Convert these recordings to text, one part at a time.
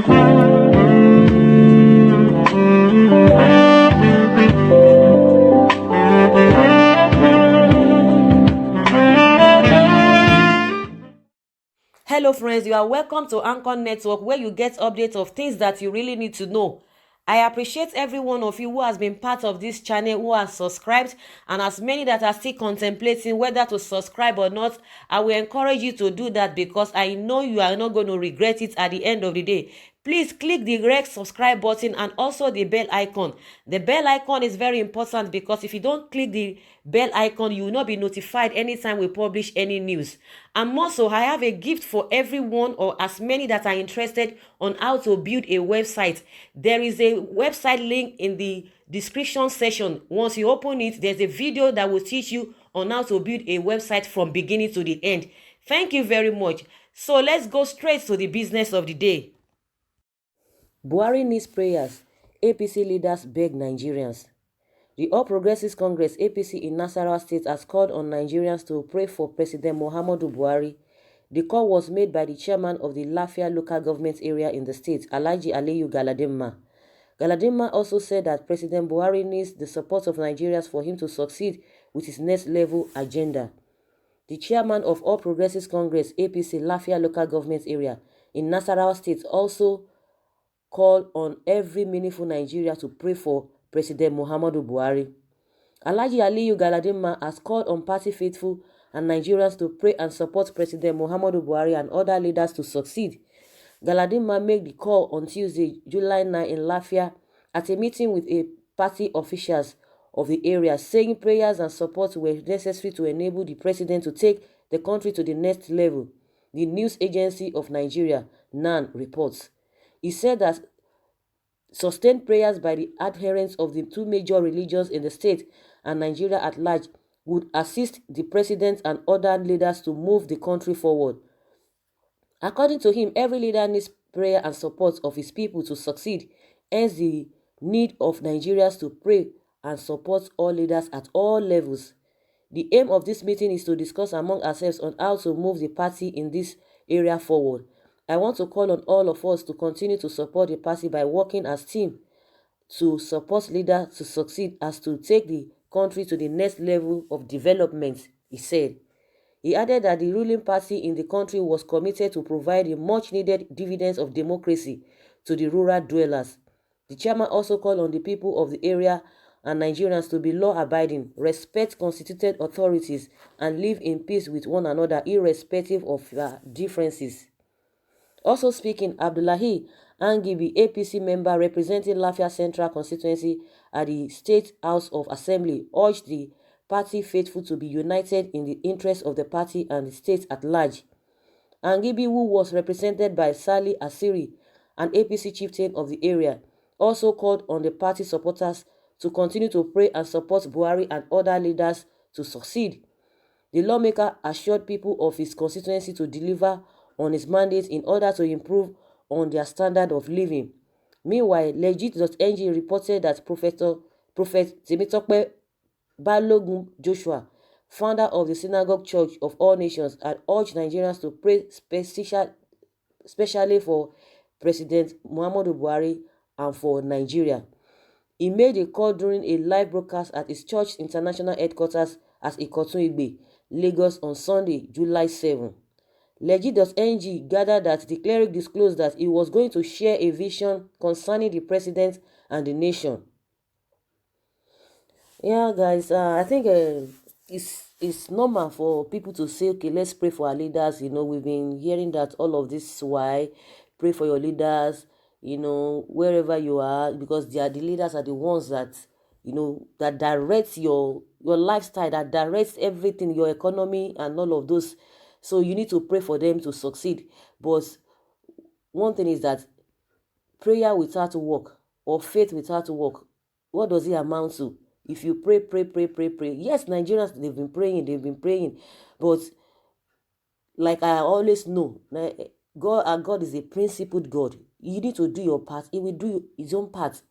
Hello friends, you are welcome to Anchor Network, where you get updates of things that you really need to know. I appreciate every one of you who has been part of this channel, who has subscribed, and as many that are still contemplating whether to subscribe or not. I will encourage you to do that because I know you are not going to regret it at the end of the day. Please click the red subscribe button and also the bell icon. The bell icon is very important because if you don't click the bell icon, you will not be notified anytime we publish any news. And also, I have a gift for everyone or as many that are interested on how to build a website. There is a website link in the description section. Once you open it, there's a video that will teach you on how to build a website from beginning to the end. Thank you very much. So let's go straight to the business of the day. Buhari needs prayers. APC leaders beg Nigerians. The All Progressives Congress (APC) in Nasarawa State has called on Nigerians to pray for President Muhammadu Buhari. The call was made by the chairman of the Lafia local government area in the state, Alhaji Aliyu Galadima. Galadima also said that President Buhari needs the support of Nigerians for him to succeed with his next level agenda. The chairman of All Progressives Congress (APC) Lafia local government area in Nasarawa State also called on every meaningful Nigeria to pray for President Muhammadu Buhari. Alhaji Aliyu Galadima has called on party faithful and Nigerians to pray and support President Muhammadu Buhari and other leaders to succeed. Galadima made the call on Tuesday, July 9 in Lafia at a meeting with a party officials of the area, saying prayers and support were necessary to enable the president to take the country to the next level. The news agency of Nigeria, NAN, reports. He said that sustained prayers by the adherents of the two major religions in the state and Nigeria at large would assist the president and other leaders to move the country forward. According to him, every leader needs prayer and support of his people to succeed, hence the need of Nigerians to pray and support all leaders at all levels. The aim of this meeting is to discuss among ourselves on how to move the party in this area forward. I want to call on all of us to continue to support the party by working as a team to support leaders to succeed as to take the country to the next level of development, he said. He added that the ruling party in the country was committed to provide the much-needed dividends of democracy to the rural dwellers. The chairman also called on the people of the area and Nigerians to be law-abiding, respect constituted authorities, and live in peace with one another irrespective of their differences. Also speaking, Abdullahi Angibi, APC member representing Lafia Central constituency at the State House of Assembly, urged the party faithful to be united in the interest of the party and the state at large. Angibi, who was represented by Sali Asiri, an APC chieftain of the area, also called on the party supporters to continue to pray and support Buhari and other leaders to succeed. The lawmaker assured people of his constituency to deliver on his mandate in order to improve on their standard of living. Meanwhile, Legit.ng reported that Prophet Temitope Balogun Joshua, founder of the Synagogue Church of All Nations, had urged Nigerians to pray especially for President Muhammadu Buhari and for Nigeria. He made a call during a live broadcast at his church international headquarters at Ikotun Igbe, Lagos on Sunday, July 7. Legit.ng gathered that the cleric disclosed that he was going to share a vision concerning the president and the nation. Yeah, guys, I think it's normal for people to say, okay, let's pray for our leaders. You know, we've been hearing that all of this why pray for your leaders, you know, wherever you are, because the leaders are the ones that, you know, that direct your lifestyle, that directs everything, your economy and all of those. So you need to pray for them to succeed. But one thing is that prayer without work or faith without work, what does it amount to? If you pray, yes, Nigerians, they've been praying. But like I always know, God is a principled God. You need to do your part. He will do his own part.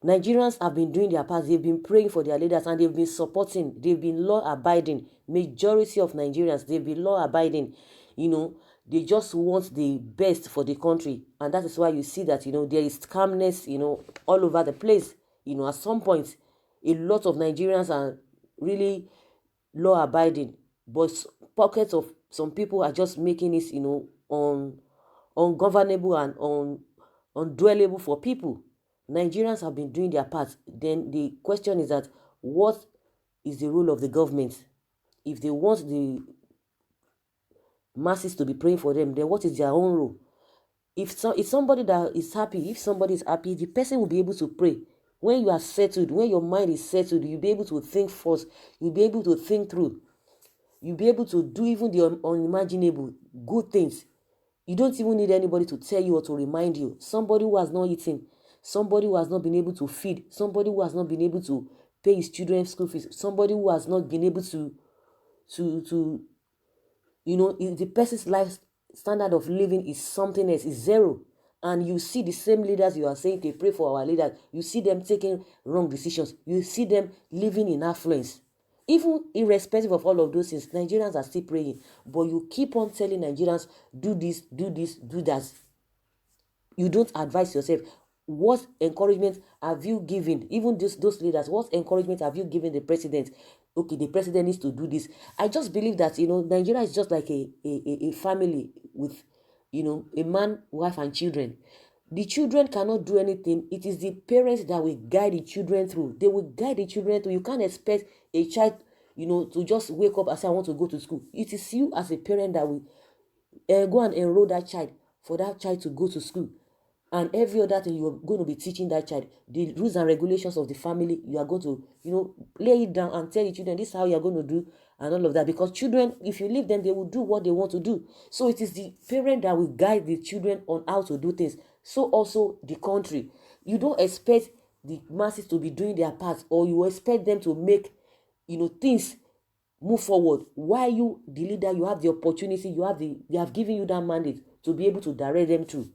Nigerians have been doing their part. They've been praying for their leaders and they've been supporting. They've been law-abiding. Majority of Nigerians, they've been law-abiding. You know, They just want the best for the country, and that is why you see that there is calmness all over the place. At some point, a lot of Nigerians are really law abiding, but pockets of some people are just making it ungovernable and undwellable for people. Nigerians have been doing their part. Then the question is that, what is the role of the government? If they want the masses to be praying for them, then what is their own role? If somebody that is happy, if somebody is happy, the person will be able to pray. When you are settled, when your mind is settled, you'll be able to think first. You'll be able to think through. You'll be able to do even the unimaginable good things. You don't even need anybody to tell you or to remind you. Somebody who has not eaten, somebody who has not been able to feed, somebody who has not been able to pay his children's school fees, somebody who has not been able to if the person's life standard of living is something else, is zero. And you see the same leaders you are saying they pray for our leaders, you see them taking wrong decisions, you see them living in affluence. Even irrespective of all of those things, Nigerians are still praying. But you keep on telling Nigerians, do this, do this, do that. You don't advise yourself. What encouragement have you given, even those leaders, what encouragement have you given the president? Okay, the president needs to do this. I just believe that Nigeria is just like a family with a man, wife, and children. The children cannot do anything. It is the parents that will guide the children through. They will guide the children through. You can't expect a child to just wake up and say, I want to go to school. It is you as a parent that will go and enroll that child, for that child to go to school. And every other thing you're going to be teaching that child, the rules and regulations of the family, you are going to lay it down and tell the children, this is how you're going to do, and all of that. Because children, if you leave them, they will do what they want to do. So it is the parent that will guide the children on how to do things. So also the country. You don't expect the masses to be doing their part, or you expect them to make things move forward. Why you, the leader, you have the opportunity, they have given you that mandate to be able to direct them through.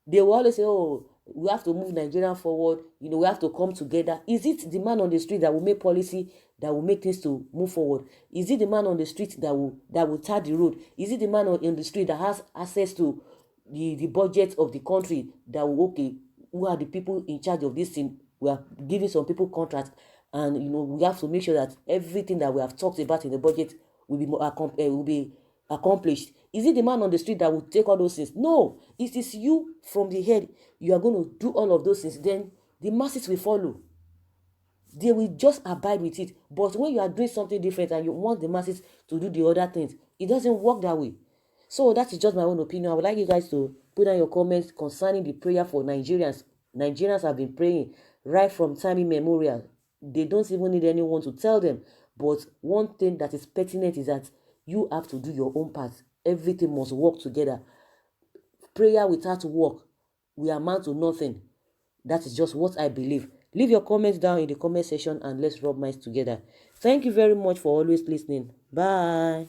They will always say, oh, we have to move Nigeria forward, we have to come together. Is it the man on the street that will make policy, that will make things to move forward? Is it the man on the street that will tar the road? Is it the man on the street that has access to the budget of the country, that will, okay, who are the people in charge of this thing? We are giving some people contracts, and we have to make sure that everything that we have talked about in the budget will be accomplished. Is it the man on the street that will take all those things? No, it is you from the head. You are going to do all of those things. Then the masses will follow. They will just abide with it. But when you are doing something different and you want the masses to do the other things, it doesn't work that way. So that is just my own opinion. I would like you guys to put down your comments concerning the prayer for Nigerians. Nigerians have been praying right from time immemorial. They don't even need anyone to tell them. But one thing that is pertinent is that you have to do your own part. Everything must work together. Prayer without work will amount to nothing. That is just what I believe. Leave your comments down in the comment section and let's rub minds together. Thank you very much for always listening. Bye.